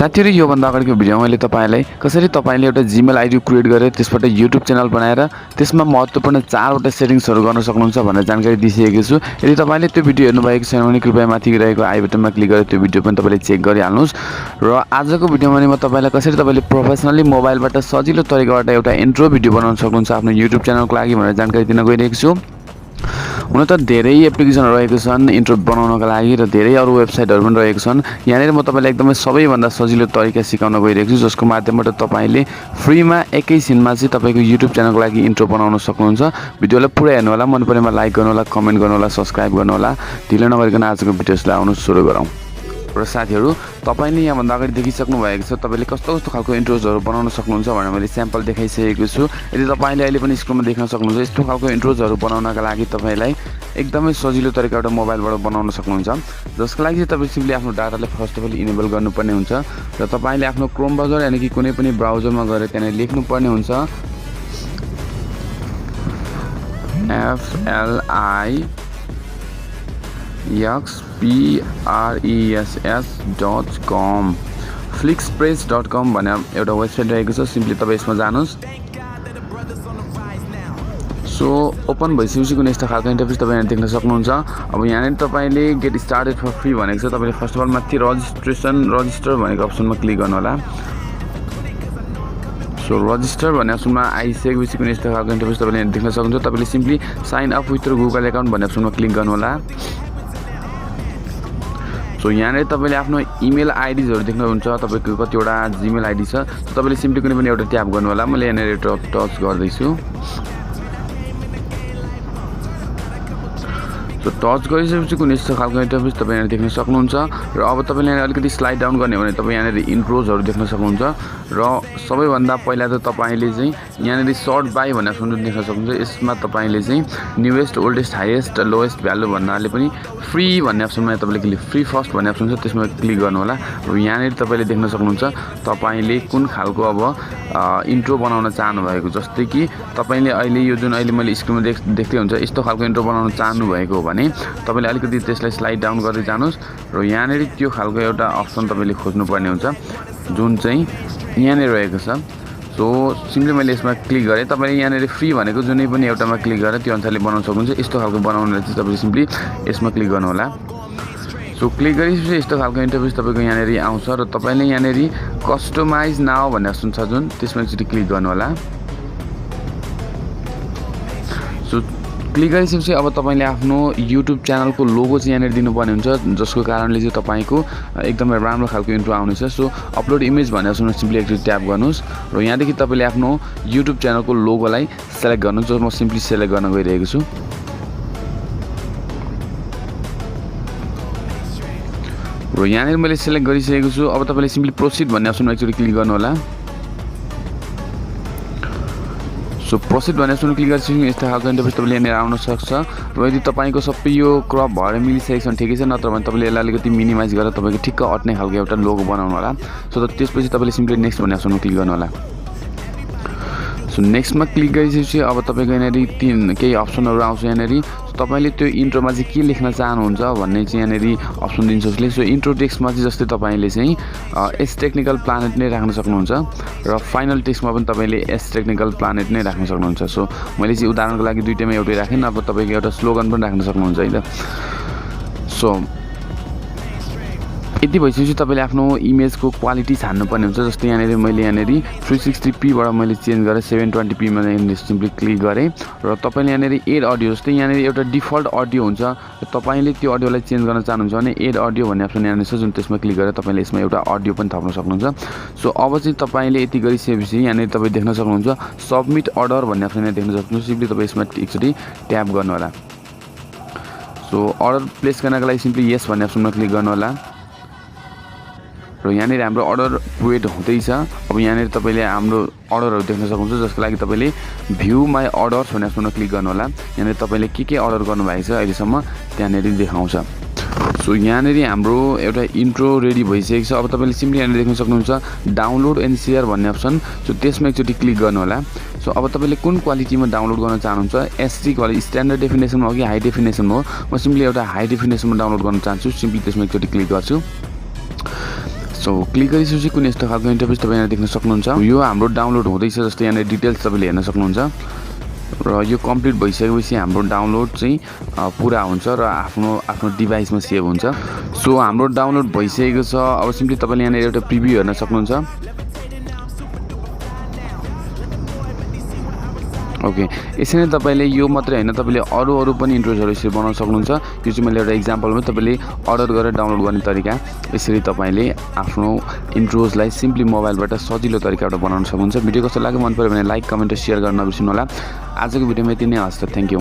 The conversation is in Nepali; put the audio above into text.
साथीहरु यो भन्दा अगाडिको भिडियोमा मैले तपाईलाई कसरी तपाईले एउटा जीमेल आईडी क्रिएट गरेर त्यसबाट युट्युब च्यानल बनाएर त्यसमा महत्त्वपूर्ण 4 वटा सेटिङ्सहरु गर्न सक्नुहुन्छ भनेर जानकारी दिइसकेको छु। यदि तपाईले त्यो भिडियो हेर्नु भएको छैन भने कृपया माथि रहेको आई बटनमा क्लिक गरेर त्यो भिडियो पनि तपाईले चेक गरिहाल्नुस्। र आजको भिडियोमा म तपाईलाई कसरी तपाईले प्रोफेसनली मोबाइलबाट सजिलो तरिकाबाट एउटा इन्ट्रो भिडियो बनाउन सक्नुहुन्छ आफ्नो युट्युब च्यानलको लागि भनेर जानकारी दिन गइरहेको छु। हुन त धेरै एप्लिकेसनहरु रहेको छन् इन्ट्रो बनाउनका लागि र धेरै अरु वेबसाइटहरु पनि रहेको छन्। यहाँनेर म तपाईलाई एकदमै सबैभन्दा सजिलो तरिका सिकाउन गइरहेको छु जसको माध्यमबाट तपाईले फ्रीमा एकैछिनमा चाहिँ तपाईको युट्युब च्यानलको लागि इन्ट्रो बनाउन सक्नुहुन्छ। भिडियोलाई पुरै हेर्नु होला, मन परेमा लाइक गर्नु होला, कमेन्ट गर्नु होला, सब्स्क्राइब गर्नु होला। ढिलो नगरिकन आजको भिडियोलाई आउनु सुरु गरौँ। र साथीहरु तपाईले यहाँ भन्दा अगाडि देखिसक्नु भएको छ तपाईले कस्तो कस्तो खालको इन्ट्रोजहरु बनाउन सक्नुहुन्छ भनेर मैले स्याम्पल देखाइसकेको छु। यदि तपाईले अहिले पनि स्क्रिनमा देख्न सक्नुहुन्छ यस्तो खालको इन्ट्रोजहरु बनाउनका लागि तपाईलाई एकदमै सजिलो तरिकाबाट मोबाइलबाट बनाउन सक्नुहुन्छ। जसको लागि तपाईले सिम्पली आफ्नो डाटालाई फर्स्ट अफ अल इनेबल गर्नुपर्ने हुन्छ र तपाईले आफ्नो क्रोम ब्राउजर यानि कि कुनै पनि ब्राउजरमा गएर त्यहाँ लेख्नुपर्ने हुन्छ 𝗧𝗲𝗰𝗵𝗶𝗰𝗹.com flixpress.com भन्ने एउटा वेबसाइट रहेको छ। सिम्पली तपाई यसमा जानुस्। सो ओपन भइसकेपछि कुनै यस्तो खालको इन्टरफेस तपाईले देख्न सक्नुहुन्छ। अब यहाँ तपाईले गेट स्टार्टेड फर फ्री भनेको छ। तपाईले फर्स्ट अफ अल माथि रजिस्टर भनेको अप्सनमा क्लिक गर्नु होला। सो रजिस्टर भन्ने अप्सनमा आइसकेपछि कुनै यस्तो खालको इन्टरफेस तपाईले देख्न सक्नुहुन्छ। तपाईले simply sign up with your Google account भन्ने अप्सनमा क्लिक गर्नु होला। सो यहाँ तपाईले आफ्नो इमेल आइडीहरु देख्नुहुन्छ। तपाईको कतिवटा जीमेल आइडी छ तपाईले सिम्पली कुनै पनि एउटा ट्याप गर्नु होला। मैले यहाँ टच गर्दै छु। सो टच गरिसकेपछि कुनै यस्तो खालको इन्टरफेस तपाईले देख्न सक्नुहुन्छ। र अब तपाईले अलिकति स्लाइड डाउन गर्ने भने तपाई यहाँ इन्ट्रोजहरु देख्न सक्नुहुन्छ। र सबैभन्दा पहिला त तपाईले चाहिँ यहाँ सर्ट बाइ भन्ने अप्सन देख्न सक्नुहुन्छ। यसमा तपाईले चाहिँ newest oldest highest lowest value भन्नाले पनि फ्री भन्ने अप्सनमा तपाईले क्लिक फ्री फर्स्ट भन्ने अप्सन छ त्यसमा क्लिक गर्नु होला। र यहाँ तपाईले देख्न सक्नुहुन्छ तपाईले कुन खालको अब इन्ट्रो बनाउन चाहनु भएको। जस्तै कि तपाईले अहिले यो जुन अहिले मैले स्क्रिनमा देख्दै हुन्छ यस्तो खालको इन्ट्रो बनाउन चाहनु भएको भने तपाईले अलिकति त्यसलाई स्लाइड डाउन गर्दै जानुस् र यहाँ त्यो खालको एउटा अप्सन तपाईले खोज्नु पर्ने हुन्छ जुन चाहिँ यहाँ रहेको छ। सो सिम्पली मैले यसमा क्लिक गरेँ। तपाईले यहाँ फ्री भनेको जुनै पनि एउटामा क्लिक गरेर त्यो अनुसारले बनाउन सक्नुहुन्छ। यस्तो खालको बनाउनलाई चाहिँ तपाईले सिम्पली यसमा क्लिक गर्नु होला। सो क्लिक गरिसकेपछि यस्तो खालको इन्टरफेस तपाईको यहाँ आउँछ र तपाईले यहाँ कस्टमाइज नाउ भन्ने अप्सन छ जुन त्यसमा एकचोटि क्लिक गर्नु होला। सो क्लिक गरिसकेपछि अब तपाईले आफ्नो युट्युब च्यानलको लोगो चाहिँ यहाँ दिनुपर्ने हुन्छ जसको कारणले चाहिँ तपाईको एकदमै राम्रो खालको इन्ट्रो आउनेछ। सो अपलोड इमेज भन्ने अप्सनमा सिम्पली एकचोटि ट्याप गर्नुस् र यहाँदेखि तपाईले आफ्नो युट्युब च्यानलको लोगोलाई सेलेक्ट गर्नुस्। जो म सिम्पली सेलेक्ट गर्न गइरहेको छु। र यहाँ मैले सेलेक्ट गरिसकेको छु। अब तपाईले सिम्पली प्रोसिड भन्ने अप्सनमा एकचोटि क्लिक गर्नु होला। सो प्रोसिड भन्ने अप्सनमा क्लिक गरिसकेपछि यस्तो खालको इन्टरफेस तपाईले यहाँ आउन सक्छ। र यदि तपाईको सबै यो क्रप भएर मिलिसकेको छ ठिकै छ, नत्र भने तपाईले यसलाई अलिकति मिनिमाइज गरेर तपाईको ठिक्क अट्ने खालको एउटा लोगो बनाउनु होला। सो त्यसपछि तपाईले सिम्पली नेक्स्ट भन्ने अप्सनमा क्लिक गर्नु होला। सो नेक्स्टमा क्लिक गरिसकेपछि अब तपाईको यहाँ केही अप्सनहरु आउँछ। यहाँ तपाईले त्यो इन्ट्रोमा चाहिँ के लेख्न चाहनुहुन्छ भन्ने चाहिँ यहाँ अप्सन दिन्छ उसले। सो इन्ट्रो टेक्स्टमा चाहिँ जस्तै तपाईले चाहिँ एस टेक्निकल प्लानेट नै राख्न सक्नुहुन्छ र फाइनल टेक्स्टमा पनि तपाईले एस टेक्निकल प्लानेट नै राख्न सक्नुहुन्छ। सो मैले चाहिँ उदाहरणको लागि दुईटैमा एउटै राखेँ। अब तपाईको एउटा स्लोगन पनि राख्न सक्नुहुन्छ है त। सो यति भइसकेपछि तपाईले आफ्नो इमेजको क्वालिटी छान्नुपर्ने हुन्छ। जस्तै यहाँ मैले यहाँ 360p बाट मैले चेन्ज गरेर 720p मा सिम्पली क्लिक गरेँ र तपाईले यहाँ एड अडियो जस्तै यहाँ एउटा डिफल्ट अडियो हुन्छ। तपाईले त्यो अडियोलाई चेन्ज गर्न चाहनुहुन्छ भने एड अडियो भन्ने अप्सन यहाँ छ जुन त्यसमा क्लिक गरेर तपाईले यसमा एउटा अडियो पनि थप्न सक्नुहुन्छ। सो अब चाहिँ तपाईले यति गरिसकेपछि यहाँ तपाई देख्न सक्नुहुन्छ सबमिट अर्डर भन्ने अप्सन यहाँ देख्न सक्नुहुन्छ। सिम्पली तपाई यसमा एकचोटि ट्याप गर्नु होला। सो अर्डर प्लेस गर्नका लागि सिम्पली यस भन्ने अप्सनमा क्लिक गर्नु होला। र यहाँ हाम्रो अर्डर वेट हुँदैछ। अब यहाँ तपाईले हाम्रो अर्डरहरु देख्न सक्नुहुन्छ जसको लागि तपाईले भ्यू माई अर्डर्स भन्ने अप्सनमा क्लिक गर्नु होला। यहाँ तपाईले के अर्डर गर्नु भएको छ अहिलेसम्म त्यहाँ देखाउँछ। सो यहाँ हाम्रो एउटा इन्ट्रो रेडी भइसकेको छ। अब तपाईले सिम्पली यहाँ देख्न सक्नुहुन्छ डाउनलोड एन्ड शेयर भन्ने अप्सन। सो त्यसमा एकचोटि क्लिक गर्नु होला। सो अब तपाईले कुन क्वालिटीमा डाउनलोड गर्न चाहनुहुन्छ एचडी क्वालिटी स्ट्यान्डर्ड डेफिनेसनमा हो कि हाई डेफिनेसनमा हो। म सिम्पली एउटा हाई डेफिनेसनमा डाउनलोड गर्न चाहन्छु। सिम्पली त्यसमा एकचोटि क्लिक गर्छु। सो क्लिक गरिसकेपछि कुनै यस्तो खालको इन्टरफेस तपाईँ यहाँ देख्न सक्नुहुन्छ। यो हाम्रो डाउनलोड हुँदैछ जस्तो यहाँ डिटेल्स तपाईँले हेर्न सक्नुहुन्छ र यो कम्प्लिट भइसकेपछि हाम्रो डाउनलोड चाहिँ पुरा हुन्छ र आफ्नो डिभाइसमा सेभ हुन्छ। सो हाम्रो डाउनलोड भइसकेको छ। अब सिम्पली तपाईँले यहाँ एउटा प्रिभ्यू हेर्न सक्नुहुन्छ। ओके, यसरी नै तपाईँले यो मात्रै हैन, तपाईँले अरू पनि इन्ट्रोजहरू यसरी बनाउन सक्नुहुन्छ। यो चाहिँ मैले एउटा इक्जाम्पलमा तपाईँले अर्डर गरेर डाउनलोड गर्ने तरिका। यसरी तपाईँले आफ्नो इन्ट्रोजलाई सिम्पली मोबाइलबाट सजिलो तरिकाबाट बनाउन सक्नुहुन्छ। भिडियो कस्तो लाग्यो, मन पर्यो भने लाइक, कमेन्ट र सेयर गर्न नबिर्सनु होला। आजको भिडियोमा यति नै हस् त, थ्यांक यू।